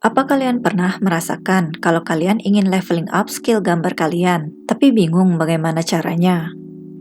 Apa kalian pernah merasakan kalau kalian ingin leveling up skill gambar kalian, tapi bingung bagaimana caranya?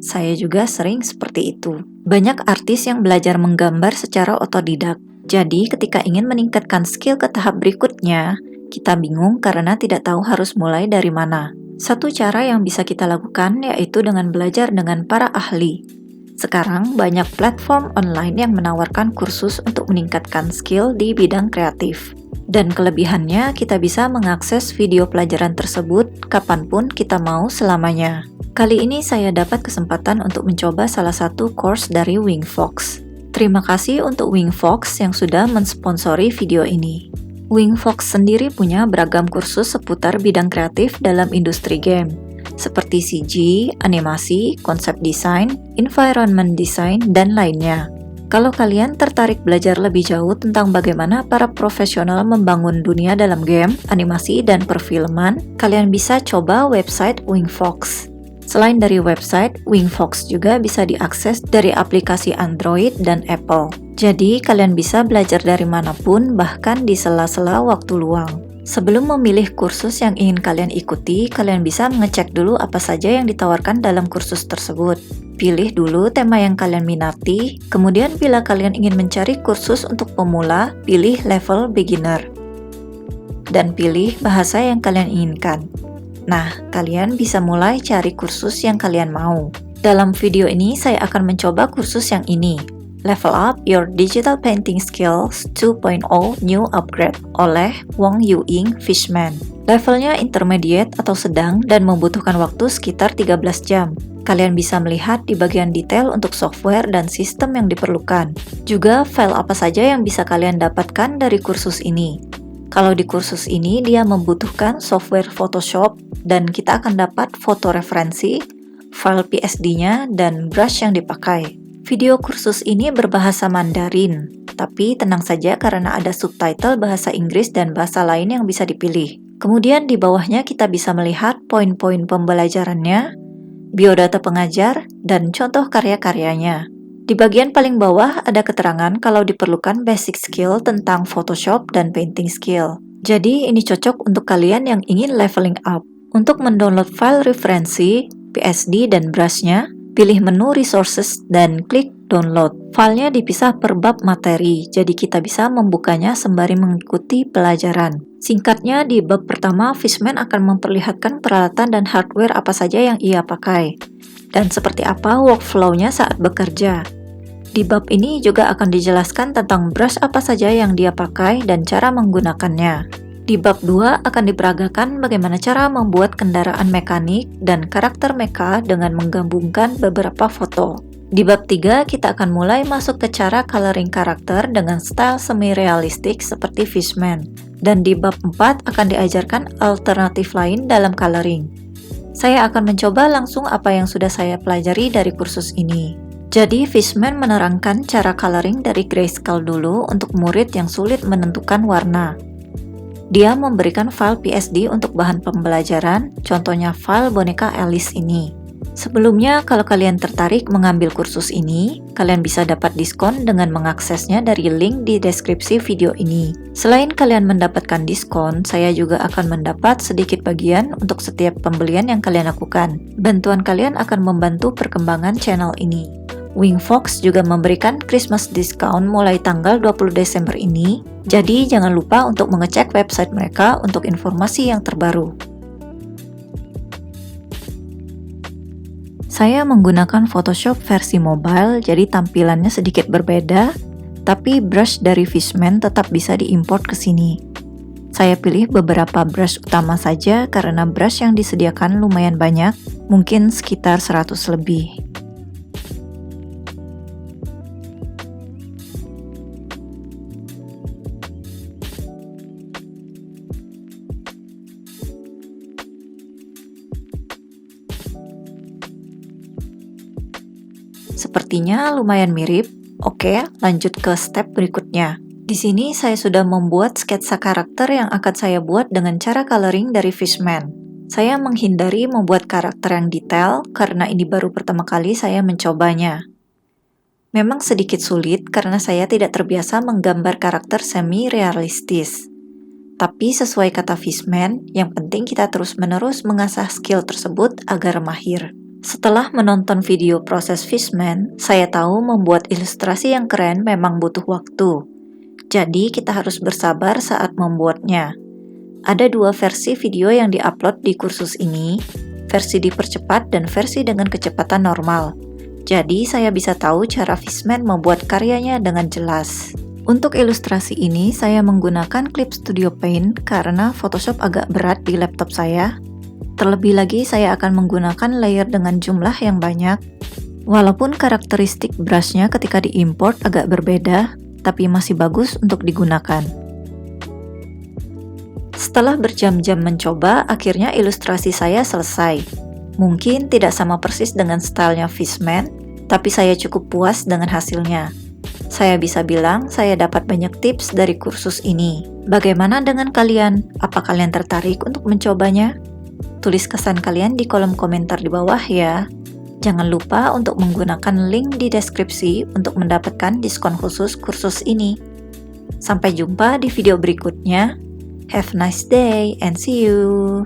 Saya juga sering seperti itu. Banyak artis yang belajar menggambar secara otodidak. Jadi ketika ingin meningkatkan skill ke tahap berikutnya, kita bingung karena tidak tahu harus mulai dari mana. Satu cara yang bisa kita lakukan yaitu dengan belajar dengan para ahli. Sekarang banyak platform online yang menawarkan kursus untuk meningkatkan skill di bidang kreatif. Dan kelebihannya kita bisa mengakses video pelajaran tersebut kapanpun kita mau selamanya. Kali ini saya dapat kesempatan untuk mencoba salah satu course dari Wingfox. Terima kasih untuk Wingfox yang sudah mensponsori video ini. Wingfox sendiri punya beragam kursus seputar bidang kreatif dalam industri game, seperti CG, animasi, konsep desain, environment design, dan lainnya. Kalau kalian tertarik belajar lebih jauh tentang bagaimana para profesional membangun dunia dalam game, animasi, dan perfilman, kalian bisa coba website Wingfox. Selain dari website, Wingfox juga bisa diakses dari aplikasi Android dan Apple. Jadi, kalian bisa belajar dari manapun, bahkan di sela-sela waktu luang. Sebelum memilih kursus yang ingin kalian ikuti, kalian bisa mengecek dulu apa saja yang ditawarkan dalam kursus tersebut. Pilih dulu tema yang kalian minati, kemudian bila kalian ingin mencari kursus untuk pemula, pilih level beginner. Dan pilih bahasa yang kalian inginkan. Nah, kalian bisa mulai cari kursus yang kalian mau. Dalam video ini, saya akan mencoba kursus yang ini. Level Up Your Digital Painting Skills 2.0 New Upgrade oleh Wong Yu-ing Fishman. Levelnya intermediate atau sedang dan membutuhkan waktu sekitar 13 jam. Kalian bisa melihat di bagian detail untuk software dan sistem yang diperlukan. Juga file apa saja yang bisa kalian dapatkan dari kursus ini. Kalau di kursus ini dia membutuhkan software Photoshop dan kita akan dapat foto referensi, file PSD-nya, dan brush yang dipakai. Video kursus ini berbahasa Mandarin, tapi tenang saja karena ada subtitle bahasa Inggris dan bahasa lain yang bisa dipilih. Kemudian di bawahnya kita bisa melihat poin-poin pembelajarannya, biodata pengajar, dan contoh karya-karyanya. Di bagian paling bawah ada keterangan kalau diperlukan basic skill tentang Photoshop dan painting skill. Jadi ini cocok untuk kalian yang ingin leveling up. Untuk mendownload file referensi, PSD, dan brushnya, pilih menu resources dan klik download. Filenya dipisah per bab materi, jadi kita bisa membukanya sembari mengikuti pelajaran. Singkatnya, di bab pertama, Fishman akan memperlihatkan peralatan dan hardware apa saja yang ia pakai, dan seperti apa workflow-nya saat bekerja. Di bab ini juga akan dijelaskan tentang brush apa saja yang dia pakai dan cara menggunakannya. Di bab 2 akan diperagakan bagaimana cara membuat kendaraan mekanik dan karakter mecha dengan menggabungkan beberapa foto. Di bab 3 kita akan mulai masuk ke cara coloring karakter dengan style semi-realistik seperti Fishman. Dan di bab 4 akan diajarkan alternatif lain dalam coloring. Saya akan mencoba langsung apa yang sudah saya pelajari dari kursus ini. Jadi Fishman menerangkan cara coloring dari grayscale dulu untuk murid yang sulit menentukan warna. Dia memberikan file PSD untuk bahan pembelajaran, contohnya file boneka Alice ini. Sebelumnya, kalau kalian tertarik mengambil kursus ini, kalian bisa dapat diskon dengan mengaksesnya dari link di deskripsi video ini. Selain kalian mendapatkan diskon, saya juga akan mendapat sedikit bagian untuk setiap pembelian yang kalian lakukan. Bantuan kalian akan membantu perkembangan channel ini. Wingfox juga memberikan Christmas discount mulai tanggal 20 Desember ini, jadi jangan lupa untuk mengecek website mereka untuk informasi yang terbaru. Saya menggunakan Photoshop versi mobile, jadi tampilannya sedikit berbeda, tapi brush dari Fishman tetap bisa diimport ke sini. Saya pilih beberapa brush utama saja karena brush yang disediakan lumayan banyak, mungkin sekitar 100 lebih. Sepertinya lumayan mirip. Oke, lanjut ke step berikutnya. Di sini saya sudah membuat sketsa karakter yang akan saya buat dengan cara coloring dari Fishman. Saya menghindari membuat karakter yang detail karena ini baru pertama kali saya mencobanya. Memang sedikit sulit karena saya tidak terbiasa menggambar karakter semi-realistis. Tapi sesuai kata Fishman, yang penting kita terus-menerus mengasah skill tersebut agar mahir. Setelah menonton video proses Fishman, saya tahu membuat ilustrasi yang keren memang butuh waktu. Jadi kita harus bersabar saat membuatnya. Ada 2 versi video yang diupload di kursus ini, versi dipercepat dan versi dengan kecepatan normal. Jadi saya bisa tahu cara Fishman membuat karyanya dengan jelas. Untuk ilustrasi ini saya menggunakan Clip Studio Paint karena Photoshop agak berat di laptop saya. Terlebih lagi saya akan menggunakan layer dengan jumlah yang banyak. Walaupun karakteristik brushnya ketika diimport agak berbeda, tapi masih bagus untuk digunakan. Setelah berjam-jam mencoba, akhirnya ilustrasi saya selesai. Mungkin tidak sama persis dengan stylenya Fishman, tapi saya cukup puas dengan hasilnya. Saya bisa bilang saya dapat banyak tips dari kursus ini. Bagaimana dengan kalian? Apa kalian tertarik untuk mencobanya? Tulis kesan kalian di kolom komentar di bawah ya. Jangan lupa untuk menggunakan link di deskripsi untuk mendapatkan diskon khusus kursus ini. Sampai jumpa di video berikutnya. Have a nice day and see you.